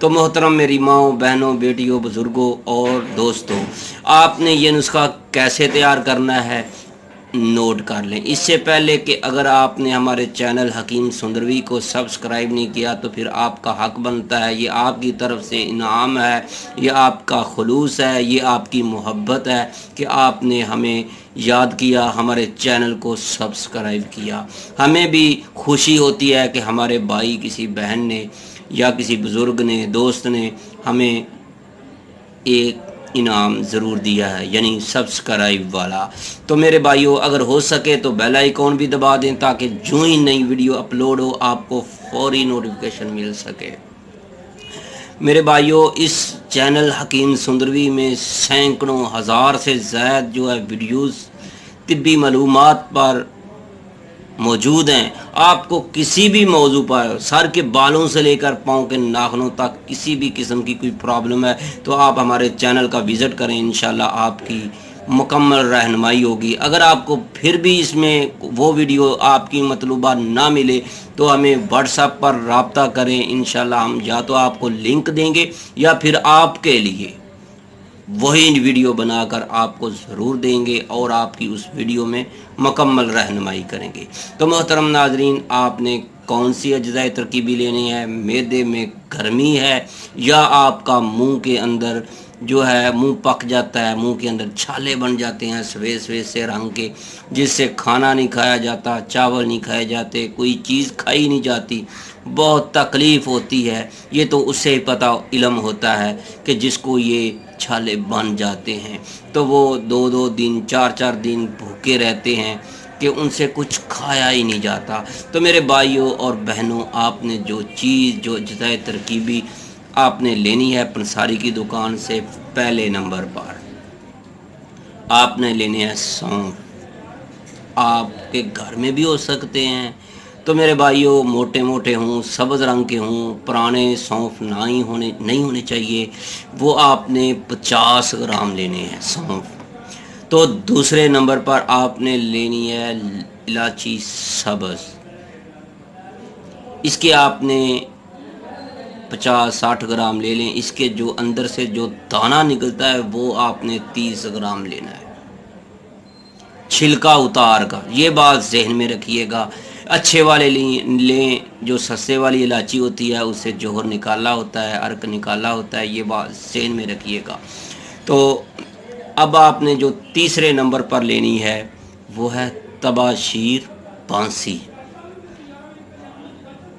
تو محترم میری ماؤں، بہنوں، بیٹیوں، بزرگوں اور دوستوں، آپ نے یہ نسخہ کیسے تیار کرنا ہے نوٹ کر لیں۔ اس سے پہلے کہ اگر آپ نے ہمارے چینل حکیم سندروی کو سبسکرائب نہیں کیا تو پھر آپ کا حق بنتا ہے، یہ آپ کی طرف سے انعام ہے، یہ آپ کا خلوص ہے، یہ آپ کی محبت ہے کہ آپ نے ہمیں یاد کیا، ہمارے چینل کو سبسکرائب کیا۔ ہمیں بھی خوشی ہوتی ہے کہ ہمارے بھائی، کسی بہن نے یا کسی بزرگ نے، دوست نے ہمیں ایک انعام ضرور دیا ہے، یعنی سبسکرائب والا۔ تو میرے بھائیوں، اگر ہو سکے تو بیل آئیکن بھی دبا دیں تاکہ جو ہی نئی ویڈیو اپلوڈ ہو آپ کو فوری نوٹیفیکیشن مل سکے۔ میرے بھائیوں، اس چینل حکیم سندروی میں سینکڑوں ہزار سے زائد جو ہے ویڈیوز طبی معلومات پر موجود ہیں۔ آپ کو کسی بھی موضوع پر، سر کے بالوں سے لے کر پاؤں کے ناخنوں تک کسی بھی قسم کی کوئی پرابلم ہے تو آپ ہمارے چینل کا وزٹ کریں، انشاءاللہ آپ کی مکمل رہنمائی ہوگی۔ اگر آپ کو پھر بھی اس میں وہ ویڈیو آپ کی مطلوبہ نہ ملے تو ہمیں واٹس ایپ پر رابطہ کریں، انشاءاللہ ہم یا تو آپ کو لنک دیں گے یا پھر آپ کے لیے وہی ویڈیو بنا کر آپ کو ضرور دیں گے اور آپ کی اس ویڈیو میں مکمل رہنمائی کریں گے۔ تو محترم ناظرین، آپ نے کون سی اجزائے ترکیبی لینی ہے؟ معدے میں گرمی ہے یا آپ کا منہ کے اندر جو ہے منہ پک جاتا ہے، منہ کے اندر چھالے بن جاتے ہیں سفید سفید سے رنگ کے، جس سے کھانا نہیں کھایا جاتا، چاول نہیں کھائے جاتے، کوئی چیز کھائی نہیں جاتی، بہت تکلیف ہوتی ہے۔ یہ تو اس سے ہی پتہ علم ہوتا ہے کہ جس کو یہ چھالے بن جاتے ہیں تو وہ 2 دن 4 دن بھوکے رہتے ہیں کہ ان سے کچھ کھایا ہی نہیں جاتا۔ تو میرے بھائیوں اور بہنوں، آپ نے جو چیز، جو اجزائے ترکیبی آپ نے لینی ہے پنساری کی دکان سے، پہلے نمبر پر آپ نے لینے ہیں سونف۔ آپ کے گھر میں بھی ہو سکتے ہیں، تو میرے بھائیوں موٹے موٹے ہوں، سبز رنگ کے ہوں، پرانے سونف نہیں ہونے چاہیے، وہ آپ نے 50 گرام لینے ہیں سونف۔ تو دوسرے نمبر پر آپ نے لینی ہے الائچی سبز، اس کے آپ نے 50-60 گرام لے لیں۔ اس کے جو اندر سے جو دانہ نکلتا ہے وہ آپ نے 30 گرام لینا ہے، چھلکا اتار کر۔ یہ بات ذہن میں رکھیے گا، اچھے والے لیں، جو سستے والی الائچی ہوتی ہے اس سے جوہر نکالا ہوتا ہے، عرق نکالا ہوتا ہے، یہ بات ذہن میں رکھیے گا۔ تو اب آپ نے جو تیسرے نمبر پر لینی ہے وہ ہے تباشیر بانسی۔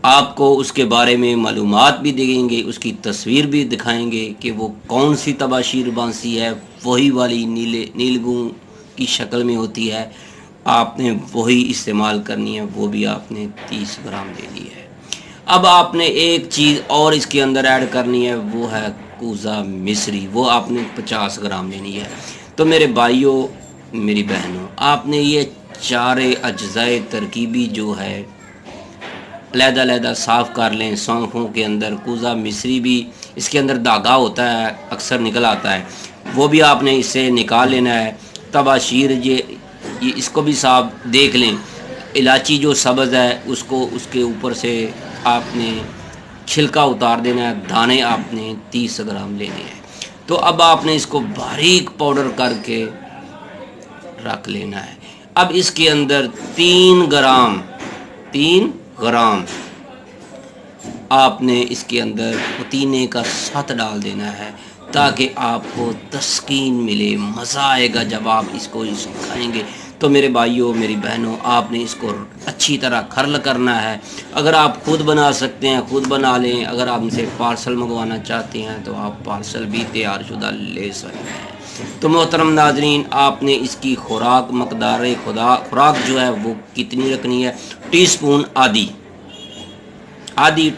آپ کو اس کے بارے میں معلومات بھی دیں گے، اس کی تصویر بھی دکھائیں گے کہ وہ کون سی تباشیر بانسی ہے، وہی والی نیلگوں کی شکل میں ہوتی ہے، آپ نے وہی استعمال کرنی ہے، وہ بھی آپ نے 30 گرام لے لی ہے۔ اب آپ نے ایک چیز اور اس کے اندر ایڈ کرنی ہے، وہ ہے کوزہ مصری، وہ آپ نے 50 گرام لینی ہے۔ تو میرے بھائیوں، میری بہنوں، آپ نے یہ 4 اجزائے ترکیبی جو ہے علیحدہ علیحدہ صاف کر لیں۔ سونفوں کے اندر کوزہ مصری بھی، اس کے اندر دھاگا ہوتا ہے، اکثر نکل آتا ہے، وہ بھی آپ نے اس سے نکال لینا ہے۔ تباشیر یہ اس کو بھی صاف دیکھ لیں، الائچی جو سبز ہے اس کو اس کے اوپر سے آپ نے چھلکا اتار دینا ہے، دانے آپ نے 30 گرام لینے ہیں۔ تو اب آپ نے اس کو باریک پاؤڈر کر کے رکھ لینا ہے۔ اب اس کے اندر 3 گرام آپ نے اس کے اندر پودینے کا سات ڈال دینا ہے تاکہ آپ کو تسکین ملے، مزہ آئے گا جب آپ اس کو کھائیں گے۔ تو میرے بھائیوں، میری بہنوں، آپ نے اس کو اچھی طرح کھرل کرنا ہے۔ اگر آپ خود بنا سکتے ہیں خود بنا لیں، اگر آپ ان سے پارسل منگوانا چاہتے ہیں تو آپ پارسل بھی تیار شدہ لے سکتے ہیں۔ تو محترم ناظرین، آپ نے اس کی خوراک مقدار خوراک جو ہے وہ کتنی رکھنی ہے؟ ٹی سپون آدھی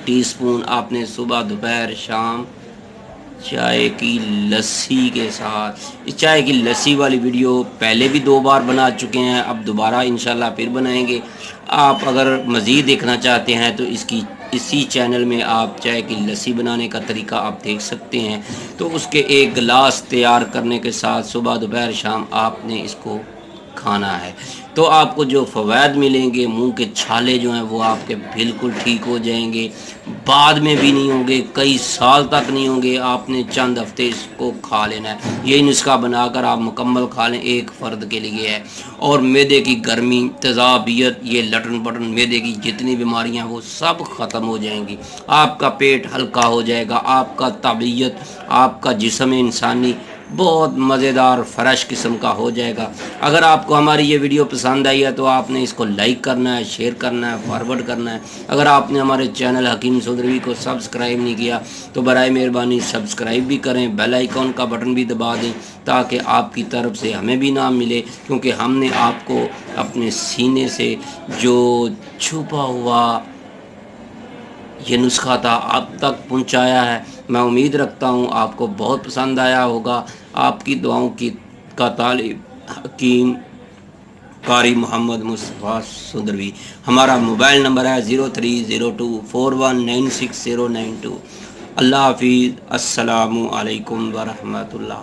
ٹی سپون آپ نے صبح دوپہر شام چائے کی لسی کے ساتھ۔ اس چائے کی لسی والی ویڈیو پہلے بھی 2 بار بنا چکے ہیں، اب دوبارہ انشاءاللہ پھر بنائیں گے۔ آپ اگر مزید دیکھنا چاہتے ہیں تو اسی چینل میں آپ چائے کی لسی بنانے کا طریقہ آپ دیکھ سکتے ہیں۔ تو اس کے 1 گلاس تیار کرنے کے ساتھ صبح دوپہر شام آپ نے اس کو کھانا ہے۔ تو آپ کو جو فوائد ملیں گے، منہ کے چھالے جو ہیں وہ آپ کے بالکل ٹھیک ہو جائیں گے، بعد میں بھی نہیں ہوں گے، کئی سال تک نہیں ہوں گے، آپ نے چند ہفتے اس کو کھا لینا ہے۔ یہی نسخہ بنا کر آپ مکمل کھا لیں، ایک فرد کے لیے ہے۔ اور معدے کی گرمی، تیزابیت، یہ لٹن پٹن، معدے کی جتنی بیماریاں وہ سب ختم ہو جائیں گی، آپ کا پیٹ ہلکا ہو جائے گا، آپ کا طبیعت، آپ کا جسم انسانی بہت مزیدار فریش قسم کا ہو جائے گا۔ اگر آپ کو ہماری یہ ویڈیو پسند آئی ہے تو آپ نے اس کو لائک کرنا ہے، شیئر کرنا ہے، فارورڈ کرنا ہے۔ اگر آپ نے ہمارے چینل حکیم سودروی کو سبسکرائب نہیں کیا تو برائے مہربانی سبسکرائب بھی کریں، بیل آئیکن کا بٹن بھی دبا دیں تاکہ آپ کی طرف سے ہمیں بھی نام ملے، کیونکہ ہم نے آپ کو اپنے سینے سے جو چھپا ہوا یہ نسخہ تھا آپ تک پہنچایا ہے۔ میں امید رکھتا ہوں آپ کو بہت پسند آیا ہوگا۔ آپ کی دعاؤں کا طالب حکیم قاری محمد مصطفیٰ سودروی۔ ہمارا موبائل نمبر ہے 0302419692۔ اللہ حافظ، السلام علیکم ورحمۃ اللہ۔